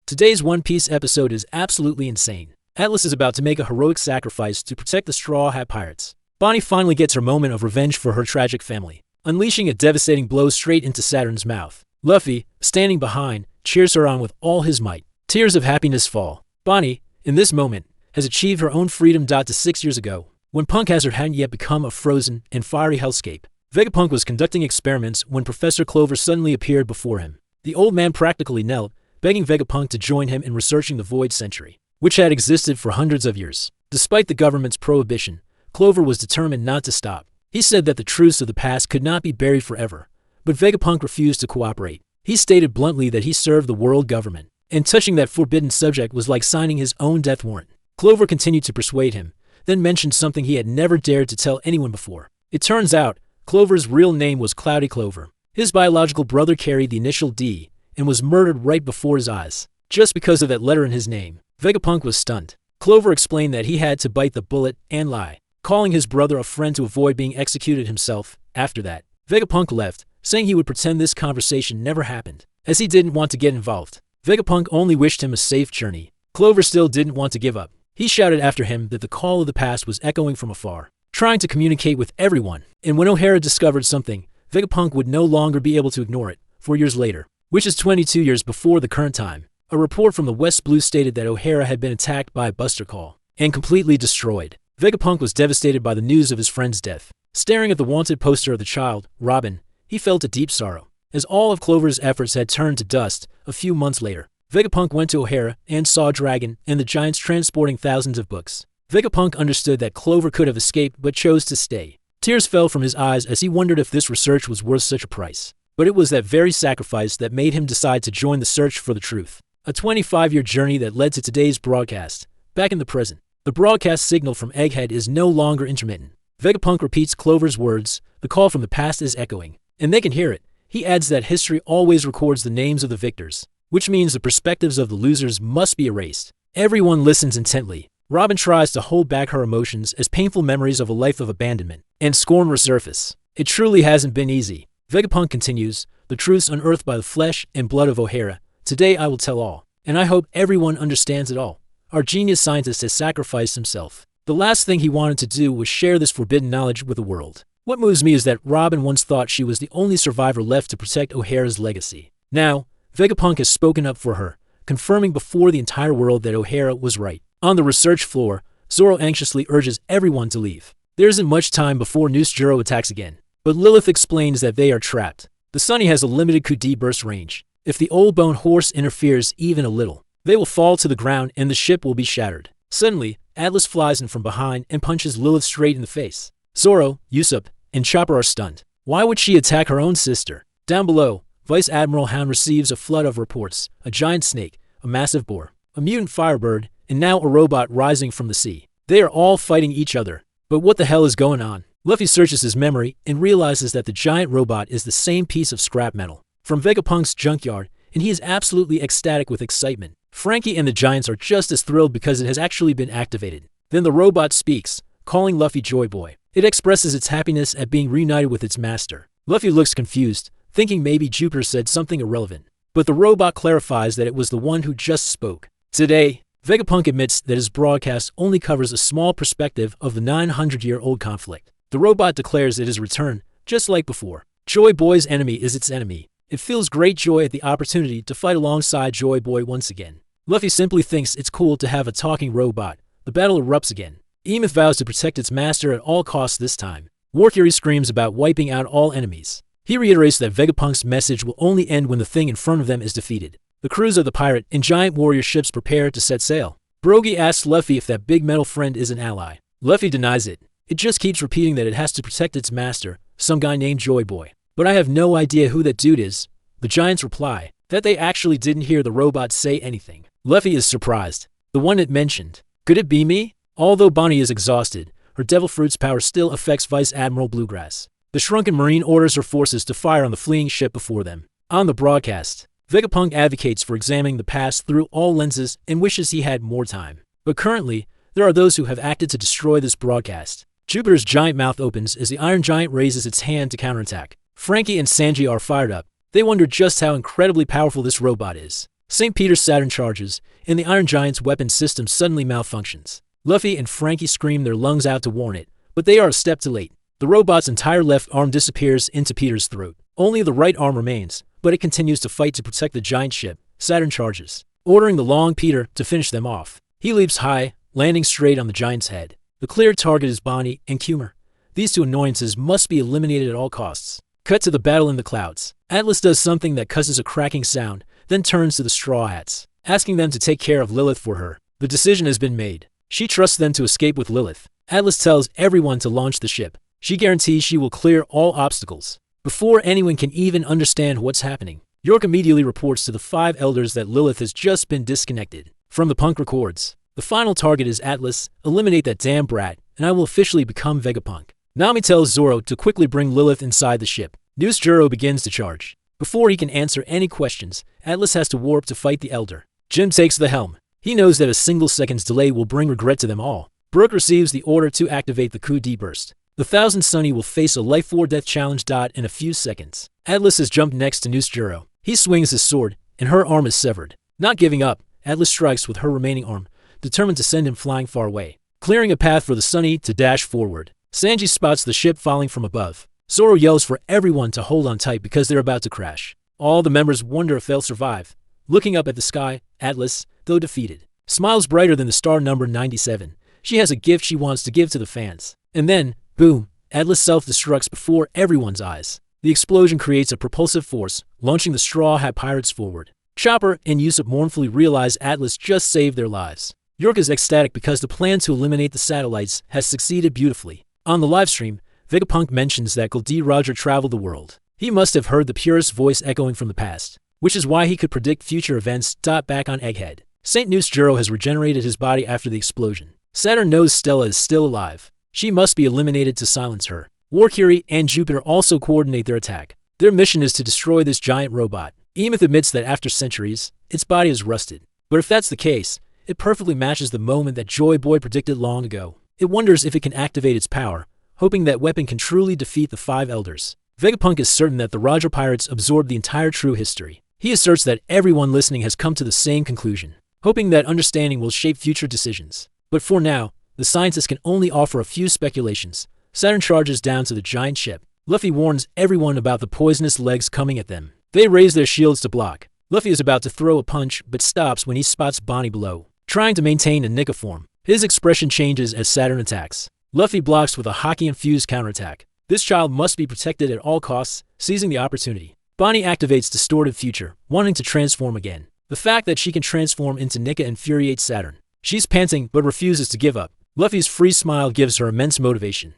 Today's One Piece episode is absolutely insane. Atlas is about to make a heroic sacrifice to protect the Straw Hat Pirates. Bonnie finally gets her moment of revenge for her tragic family, unleashing a devastating blow straight into Saturn's mouth. Luffy, standing behind, cheers her on with all his might. Tears of happiness fall. Bonnie, in this moment, has achieved her own freedom. To 6 years ago, when Punk Hazard hadn't yet become a frozen and fiery hellscape. Vegapunk was conducting experiments when Professor Clover suddenly appeared before him. The old man practically knelt, begging Vegapunk to join him in researching the Void Century, which had existed for hundreds of years. Despite the government's prohibition, Clover was determined not to stop. He said that the truths of the past could not be buried forever, but Vegapunk refused to cooperate. He stated bluntly that he served the world government, and touching that forbidden subject was like signing his own death warrant. Clover continued to persuade him, then mentioned something he had never dared to tell anyone before. It turns out, Clover's real name was Cloudy Clover. His biological brother carried the initial D and was murdered right before his eyes. Just because of that letter in his name, Vegapunk was stunned. Clover explained that he had to bite the bullet and lie, calling his brother a friend to avoid being executed himself. After that, Vegapunk left, saying he would pretend this conversation never happened, as he didn't want to get involved. Vegapunk only wished him a safe journey. Clover still didn't want to give up. He shouted after him that the call of the past was echoing from afar, trying to communicate with everyone. And when O'Hara discovered something, Vegapunk would no longer be able to ignore it. 4 years later, which is 22 years before the current time, a report from the West Blue stated that O'Hara had been attacked by a Buster Call and completely destroyed. Vegapunk was devastated by the news of his friend's death. Staring at the wanted poster of the child, Robin, he felt a deep sorrow, as all of Clover's efforts had turned to dust. A few months later, Vegapunk went to O'Hara and saw Dragon and the giants transporting thousands of books. Vegapunk understood that Clover could have escaped but chose to stay. Tears fell from his eyes as he wondered if this research was worth such a price. But it was that very sacrifice that made him decide to join the search for the truth. A 25-year journey that led to today's broadcast. Back in the present, the broadcast signal from Egghead is no longer intermittent. Vegapunk repeats Clover's words, the call from the past is echoing, and they can hear it. He adds that history always records the names of the victors, which means the perspectives of the losers must be erased. Everyone listens intently. Robin tries to hold back her emotions as painful memories of a life of abandonment and scorn resurface. It truly hasn't been easy. Vegapunk continues, the truths unearthed by the flesh and blood of O'Hara. Today I will tell all, and I hope everyone understands it all. Our genius scientist has sacrificed himself. The last thing he wanted to do was share this forbidden knowledge with the world. What moves me is that Robin once thought she was the only survivor left to protect O'Hara's legacy. Now, Vegapunk has spoken up for her, confirming before the entire world that O'Hara was right. On the research floor, Zoro anxiously urges everyone to leave. There isn't much time before Noose Juro attacks again, but Lilith explains that they are trapped. The Sunny has a limited Kudi burst range. If the old bone horse interferes even a little, they will fall to the ground and the ship will be shattered. Suddenly, Atlas flies in from behind and punches Lilith straight in the face. Zoro, Usopp, and Chopper are stunned. Why would she attack her own sister? Down below, Vice Admiral Hound receives a flood of reports. A giant snake, a massive boar, a mutant firebird, and now a robot rising from the sea. They are all fighting each other. But what the hell is going on? Luffy searches his memory and realizes that the giant robot is the same piece of scrap metal from Vegapunk's junkyard, and he is absolutely ecstatic with excitement. Frankie and the giants are just as thrilled because it has actually been activated. Then the robot speaks, calling Luffy Joy Boy. It expresses its happiness at being reunited with its master. Luffy looks confused, thinking maybe Jupiter said something irrelevant. But the robot clarifies that it was the one who just spoke. Today, Vegapunk admits that his broadcast only covers a small perspective of the 900-year-old conflict. The robot declares it is returned, just like before. Joy Boy's enemy is its enemy. It feels great joy at the opportunity to fight alongside Joy Boy once again. Luffy simply thinks it's cool to have a talking robot. The battle erupts again. Emeth vows to protect its master at all costs this time. Warcury screams about wiping out all enemies. He reiterates that Vegapunk's message will only end when the thing in front of them is defeated. The crews of the pirate and giant warrior ships prepare to set sail. Buggy asks Luffy if that big metal friend is an ally. Luffy denies it. It just keeps repeating that it has to protect its master, some guy named Joy Boy. But I have no idea who that dude is. The giants reply that they actually didn't hear the robot say anything. Luffy is surprised. The one it mentioned. Could it be me? Although Bonnie is exhausted, her Devil Fruit's power still affects Vice Admiral Bluegrass. The shrunken Marine orders her forces to fire on the fleeing ship before them. On the broadcast, Vegapunk advocates for examining the past through all lenses and wishes he had more time. But currently, there are those who have acted to destroy this broadcast. Jupiter's giant mouth opens as the Iron Giant raises its hand to counterattack. Frankie and Sanji are fired up. They wonder just how incredibly powerful this robot is. St. Peter's Saturn charges, and the Iron Giant's weapon system suddenly malfunctions. Luffy and Frankie scream their lungs out to warn it, but they are a step too late. The robot's entire left arm disappears into Peter's throat. Only the right arm remains, but it continues to fight to protect the giant ship. Saturn charges, ordering the long Peter to finish them off. He leaps high, landing straight on the giant's head. The clear target is Bonnie and Kumar. These two annoyances must be eliminated at all costs. Cut to the battle in the clouds. Atlas does something that causes a cracking sound, then turns to the Straw Hats, asking them to take care of Lilith for her. The decision has been made. She trusts them to escape with Lilith. Atlas tells everyone to launch the ship. She guarantees she will clear all obstacles. Before anyone can even understand what's happening, York immediately reports to the 5 elders that Lilith has just been disconnected. From the Punk records, the final target is Atlas. Eliminate that damn brat, and I will officially become Vegapunk. Nami tells Zoro to quickly bring Lilith inside the ship. Noose Juro begins to charge. Before he can answer any questions, Atlas has to warp to fight the Elder. Jim takes the helm. He knows that a single second's delay will bring regret to them all. Brooke receives the order to activate the Coup D-Burst. The Thousand Sunny will face a life or death challenge in a few seconds. Atlas has jumped next to Noose Juro. He swings his sword, and her arm is severed. Not giving up, Atlas strikes with her remaining arm, determined to send him flying far away, clearing a path for the Sunny to dash forward. Sanji spots the ship falling from above. Zoro yells for everyone to hold on tight because they're about to crash. All the members wonder if they'll survive. Looking up at the sky, Atlas, though defeated, smiles brighter than the star number 97. She has a gift she wants to give to the fans. And then, boom, Atlas self-destructs before everyone's eyes. The explosion creates a propulsive force, launching the Straw Hat Pirates forward. Chopper and Usopp mournfully realize Atlas just saved their lives. York is ecstatic because the plan to eliminate the satellites has succeeded beautifully. On the livestream, Vegapunk mentions that Gol D. Roger traveled the world. He must have heard the purest voice echoing from the past, which is why he could predict future events. Back on Egghead, St. Noose Juro has regenerated his body after the explosion. Saturn knows Stella is still alive. She must be eliminated to silence her. Warcurie and Jupiter also coordinate their attack. Their mission is to destroy this giant robot. Emeth admits that after centuries, its body is rusted. But if that's the case, it perfectly matches the moment that Joy Boy predicted long ago. It wonders if it can activate its power, hoping that weapon can truly defeat the 5 elders. Vegapunk is certain that the Roger Pirates absorbed the entire true history. He asserts that everyone listening has come to the same conclusion, hoping that understanding will shape future decisions. But for now, the scientists can only offer a few speculations. Saturn charges down to the giant ship. Luffy warns everyone about the poisonous legs coming at them. They raise their shields to block. Luffy is about to throw a punch but stops when he spots Bonnie below, trying to maintain a Nika form. His expression changes as Saturn attacks. Luffy blocks with a Haki-infused counterattack. This child must be protected at all costs, seizing the opportunity. Bonnie activates Distorted Future, wanting to transform again. The fact that she can transform into Nika infuriates Saturn. She's panting but refuses to give up. Luffy's free smile gives her immense motivation.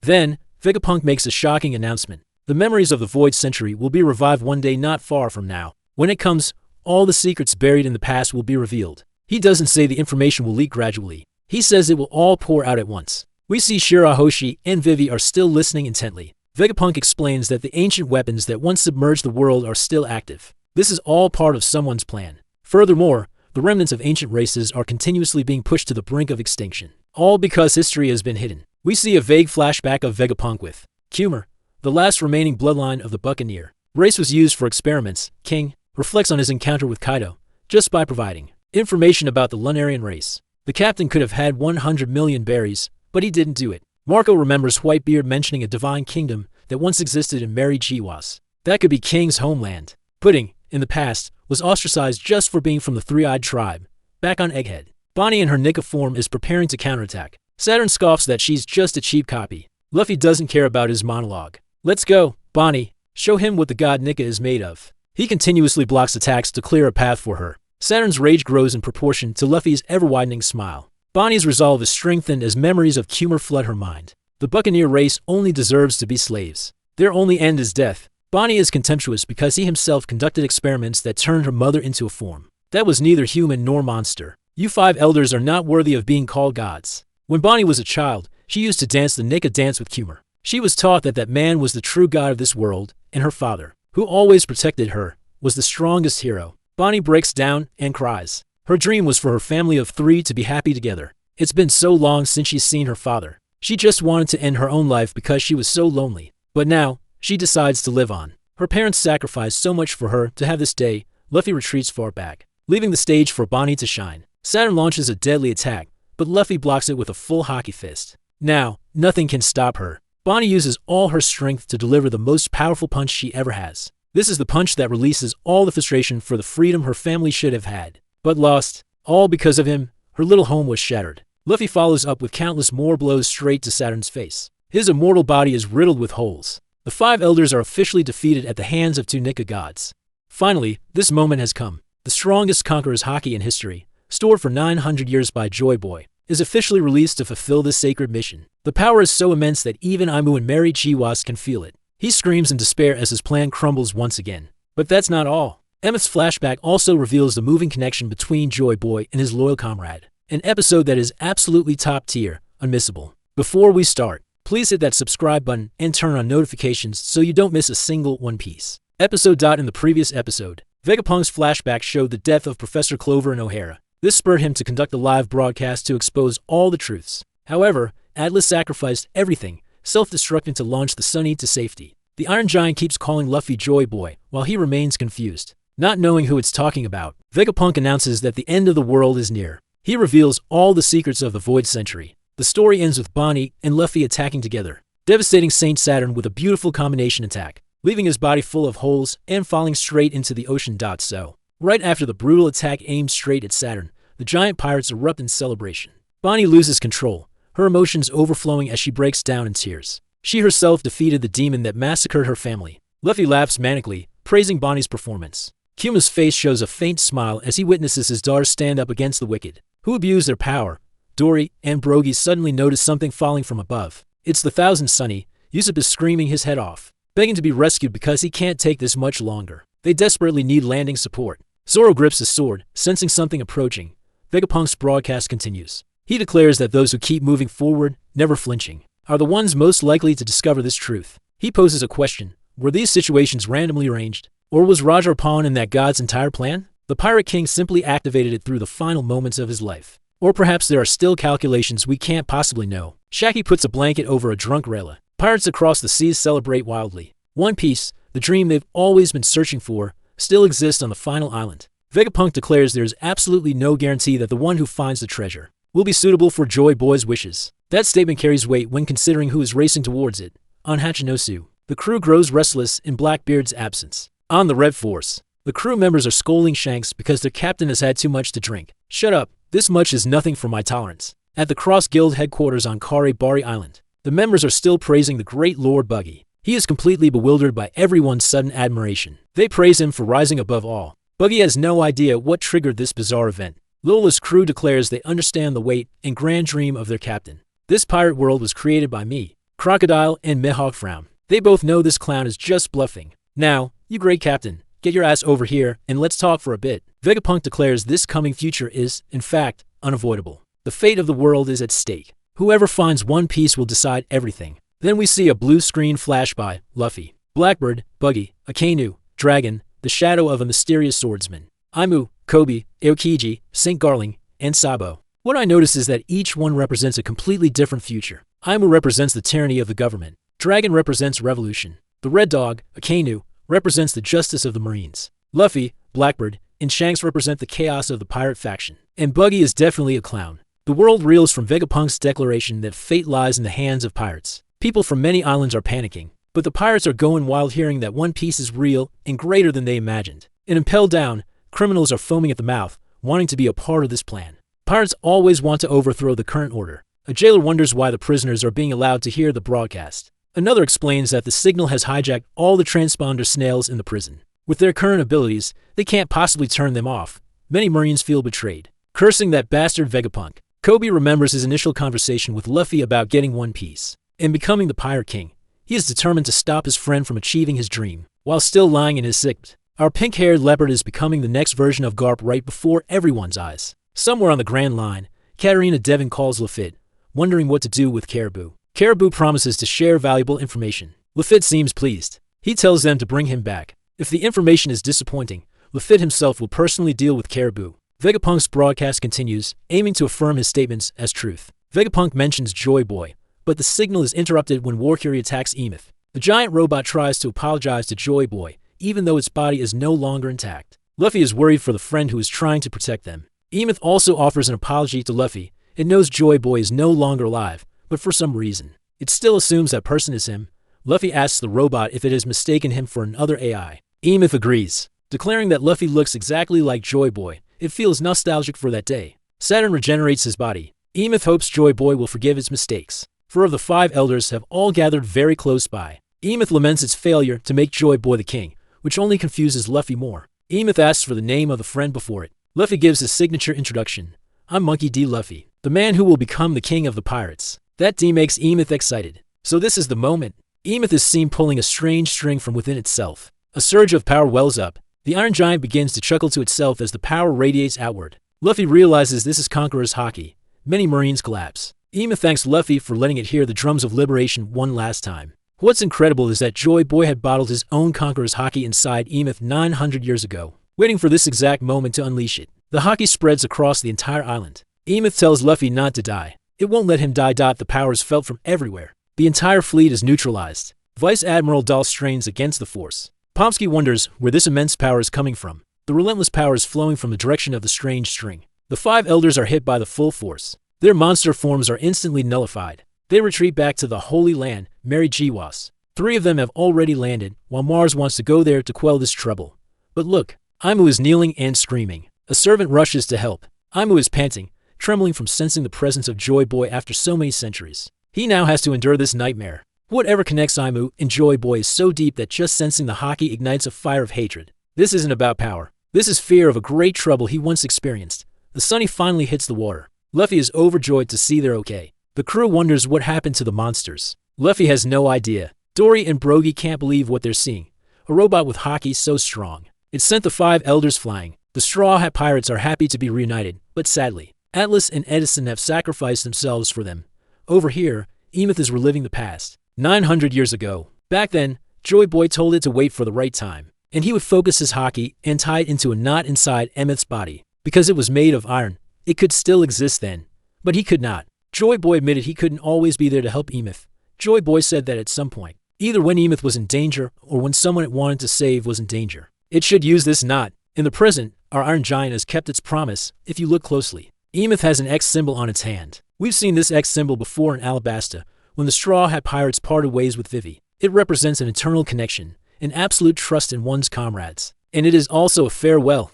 Then, Vegapunk makes a shocking announcement. The memories of the Void Century will be revived one day not far from now. When it comes, all the secrets buried in the past will be revealed. He doesn't say the information will leak gradually. He says it will all pour out at once. We see Shirahoshi and Vivi are still listening intently. Vegapunk explains that the ancient weapons that once submerged the world are still active. This is all part of someone's plan. Furthermore, the remnants of ancient races are continuously being pushed to the brink of extinction. All because history has been hidden. We see a vague flashback of Vegapunk with Kumar, the last remaining bloodline of the Buccaneer. Race was used for experiments. King reflects on his encounter with Kaido, just by providing information about the Lunarian race. The captain could have had 100 million berries, but he didn't do it. Marco remembers Whitebeard mentioning a divine kingdom that once existed in Mary Jiwas. That could be King's homeland. Pudding, in the past, was ostracized just for being from the Three-Eyed Tribe. Back on Egghead, Bonnie in her Nika form is preparing to counterattack. Saturn scoffs that she's just a cheap copy. Luffy doesn't care about his monologue. Let's go, Bonnie. Show him what the god Nika is made of. He continuously blocks attacks to clear a path for her. Saturn's rage grows in proportion to Luffy's ever-widening smile. Bonnie's resolve is strengthened as memories of Kumar flood her mind. The Buccaneer race only deserves to be slaves. Their only end is death. Bonnie is contemptuous because he himself conducted experiments that turned her mother into a form that was neither human nor monster. You 5 elders are not worthy of being called gods. When Bonnie was a child, she used to dance the Nika dance with Kumar. She was taught that that man was the true god of this world, and her father, who always protected her, was the strongest hero. Bonnie breaks down and cries. Her dream was for her family of 3 to be happy together. It's been so long since she's seen her father. She just wanted to end her own life because she was so lonely. But now, she decides to live on. Her parents sacrificed so much for her to have this day. Luffy retreats far back. leaving the stage for Bonnie to shine. Saturn launches a deadly attack, but Luffy blocks it with a full Haki fist. Now, nothing can stop her. Bonnie uses all her strength to deliver the most powerful punch she ever has. This is the punch that releases all the frustration for the freedom her family should have had, but lost. All because of him, her little home was shattered. Luffy follows up with countless more blows straight to Saturn's face. His immortal body is riddled with holes. The 5 elders are officially defeated at the hands of 2 Nika gods. Finally, this moment has come. The strongest Conqueror's Haki in history, stored for 900 years by Joy Boy, is officially released to fulfill this sacred mission. The power is so immense that even IMU and Mary Chiwas can feel it. He screams in despair as his plan crumbles once again. But that's not all. Emeth's flashback also reveals the moving connection between Joy Boy and his loyal comrade. An episode that is absolutely top tier, unmissable. Before we start, please hit that subscribe button and turn on notifications so you don't miss a single One Piece episode. In the previous episode, Vegapunk's flashback showed the death of Professor Clover and O'Hara. This spurred him to conduct a live broadcast to expose all the truths. However, Atlas sacrificed everything, self-destructing to launch the Sunny to safety. The Iron Giant keeps calling Luffy Joy Boy, while he remains confused. Not knowing who it's talking about, Vegapunk announces that the end of the world is near. He reveals all the secrets of the Void Century. The story ends with Bonnie and Luffy attacking together, devastating Saint Saturn with a beautiful combination attack, leaving his body full of holes and falling straight into the ocean. So, right after the brutal attack aimed straight at Saturn, the giant pirates erupt in celebration. Bonnie loses control, her emotions overflowing as she breaks down in tears. She herself defeated the demon that massacred her family. Luffy laughs manically, praising Bonnie's performance. Kuma's face shows a faint smile as he witnesses his daughter stand up against the wicked, who abuse their power. Dory and Brogy suddenly notice something falling from above. It's the Thousand Sunny. Usopp is screaming his head off, begging to be rescued because he can't take this much longer. They desperately need landing support. Zoro grips his sword, sensing something approaching. Vegapunk's broadcast continues. He declares that those who keep moving forward, never flinching, are the ones most likely to discover this truth. He poses a question. Were these situations randomly arranged? Or was Roger a pawn in that god's entire plan? The Pirate King simply activated it through the final moments of his life. Or perhaps there are still calculations we can't possibly know. Shaggy puts a blanket over a drunk Rayla. Pirates across the seas celebrate wildly. One Piece, the dream they've always been searching for, still exists on the final island. Vegapunk declares there is absolutely no guarantee that the one who finds the treasure will be suitable for Joy Boy's wishes. That statement carries weight when considering who is racing towards it. On Hachinosu, the crew grows restless in Blackbeard's absence. On the Red Force, the crew members are scolding Shanks because their captain has had too much to drink. Shut up, this much is nothing for my tolerance. At the Cross Guild headquarters on Kare Bari Island, the members are still praising the great Lord Buggy. He is completely bewildered by everyone's sudden admiration. They praise him for rising above all. Buggy has no idea what triggered this bizarre event. Lola's crew declares they understand the weight and grand dream of their captain. This pirate world was created by me. Crocodile and Mihawk frown. They both know this clown is just bluffing. Now, you great captain, get your ass over here and let's talk for a bit. Vegapunk declares this coming future is, in fact, unavoidable. The fate of the world is at stake. Whoever finds One Piece will decide everything. Then we see a blue screen flash by Luffy, Blackbeard, Buggy, Akainu, Dragon, the shadow of a mysterious swordsman, IMU, Kobe, Aokiji, St. Garling, and Sabo. What I notice is that each one represents a completely different future. IMU represents the tyranny of the government. Dragon represents revolution. The Red Dog, Akainu, represents the justice of the Marines. Luffy, Blackbeard, and Shanks represent the chaos of the pirate faction. And Buggy is definitely a clown. The world reels from Vegapunk's declaration that fate lies in the hands of pirates. People from many islands are panicking, but the pirates are going wild hearing that One Piece is real and greater than they imagined. And impelled down, criminals are foaming at the mouth, wanting to be a part of this plan. Pirates always want to overthrow the current order. A jailer wonders why the prisoners are being allowed to hear the broadcast. Another explains that the signal has hijacked all the transponder snails in the prison. With their current abilities, they can't possibly turn them off. Many Marines feel betrayed, cursing that bastard Vegapunk. Kobe remembers his initial conversation with Luffy about getting One Piece and becoming the Pirate King. He is determined to stop his friend from achieving his dream, while still lying in his sick. Our pink-haired leopard is becoming the next version of Garp right before everyone's eyes. Somewhere on the Grand Line, Katarina Devon calls Luffy, wondering what to do with Caribou. Caribou promises to share valuable information. Luffy seems pleased. He tells them to bring him back. If the information is disappointing, Luffy himself will personally deal with Caribou. Vegapunk's broadcast continues, aiming to affirm his statements as truth. Vegapunk mentions Joy Boy, but the signal is interrupted when Warcury attacks Emeth. The giant robot tries to apologize to Joy Boy, even though its body is no longer intact. Luffy is worried for the friend who is trying to protect them. Emeth also offers an apology to Luffy. It knows Joy Boy is no longer alive, but for some reason, it still assumes that person is him. Luffy asks the robot if it has mistaken him for another AI. Emeth agrees, declaring that Luffy looks exactly like Joy Boy. It feels nostalgic for that day. Saturn regenerates his body. Emeth hopes Joy Boy will forgive his mistakes. 4 of the 5 elders have all gathered very close by. Emeth laments its failure to make Joy Boy the king, which only confuses Luffy more. Emeth asks for the name of the friend before it. Luffy gives his signature introduction. I'm Monkey D. Luffy, the man who will become the king of the pirates. That D makes Emeth excited. So this is the moment. Emeth is seen pulling a strange string from within itself. A surge of power wells up. The Iron Giant begins to chuckle to itself as the power radiates outward. Luffy realizes this is Conqueror's Haki. Many Marines collapse. Emeth thanks Luffy for letting it hear the drums of liberation one last time. What's incredible is that Joy Boy had bottled his own Conqueror's Haki inside Emeth 900 years ago, waiting for this exact moment to unleash it. The Haki spreads across the entire island. Emeth tells Luffy not to die. It won't let him die. The power is felt from everywhere. The entire fleet is neutralized. Vice Admiral Dahl strains against the force. Pomsky wonders where this immense power is coming from. The relentless power is flowing from the direction of the strange string. The 5 elders are hit by the full force. Their monster forms are instantly nullified. They retreat back to the Holy Land, Mary Jiwas. 3 of them have already landed, while Mars wants to go there to quell this trouble. But look, IMU is kneeling and screaming. A servant rushes to help. IMU is panting, trembling from sensing the presence of Joy Boy after so many centuries. He now has to endure this nightmare. Whatever connects IMU and Joy Boy is so deep that just sensing the Haki ignites a fire of hatred. This isn't about power. This is fear of a great trouble he once experienced. The Sunny finally hits the water. Luffy is overjoyed to see they're okay. The crew wonders what happened to the monsters. Luffy has no idea. Dory and Buggy can't believe what they're seeing. A robot with Haki so strong. It sent the 5 elders flying. The Straw Hat Pirates are happy to be reunited, but sadly, Atlas and Edison have sacrificed themselves for them. Over here, Emeth is reliving the past. 900 years ago. Back then, Joy Boy told it to wait for the right time, and he would focus his Haki and tie it into a knot inside Emeth's body. Because it was made of iron, it could still exist then. But he could not. Joy Boy admitted he couldn't always be there to help Emeth. Joy Boy said that at some point, either when Emeth was in danger or when someone it wanted to save was in danger, it should use this knot. In the present, our Iron Giant has kept its promise, if you look closely. Emeth has an X symbol on its hand. We've seen this X symbol before in Alabasta, when the Straw Hat Pirates parted ways with Vivi. It represents an eternal connection, an absolute trust in one's comrades. And it is also a farewell.